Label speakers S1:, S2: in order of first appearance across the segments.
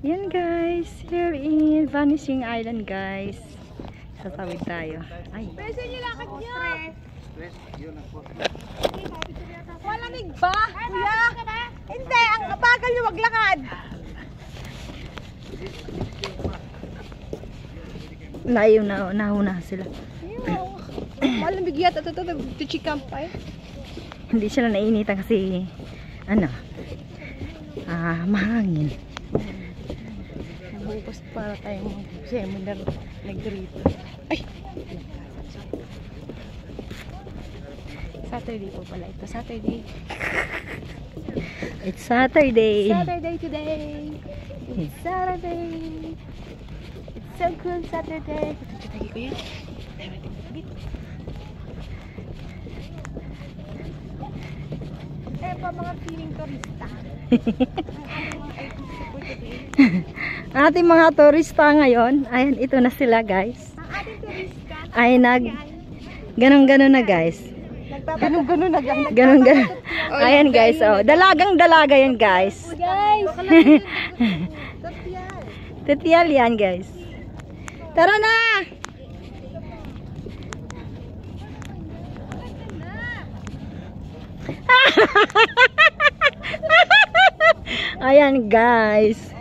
S1: Yan guys, here in Vanishing Island guys. Sasawid tayo. Ay.
S2: Pwede niyo lakad niyo. Malamig ba? Kuya? Hindi, ang bagal niyo maglakad.
S1: Layo na, nahuna sila.
S2: Malamig yata ito, nag-chikam pa eh.
S1: Hindi sila nainitan kasi, ano, mahangin.
S2: Bukas para tayong seminar nag-rito. Ay! Saturday po pala ito. Saturday.
S1: It's Saturday.
S2: Saturday today. It's Saturday. It's so cool Saturday. Lagi ko yan. Eh pa mga feeling turista.
S1: Ating mga turista ngayon. Ayan, ito na sila guys.
S2: Ang ating turista.
S1: Ay, ganon-ganon na guys.
S2: Ganun-ganun na guys.
S1: Ganon-ganon. Ayan guys, oh. Dalagang-dalaga yan guys.
S2: Guys!
S1: Titial yan guys. Tara na! Ayan guys.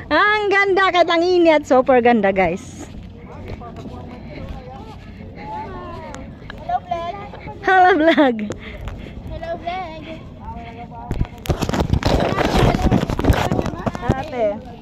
S1: Ang ganda kahit ang init. Super ganda guys.
S2: Hello vlog!
S1: Hello vlog.
S2: Hello vlog!
S1: Ate.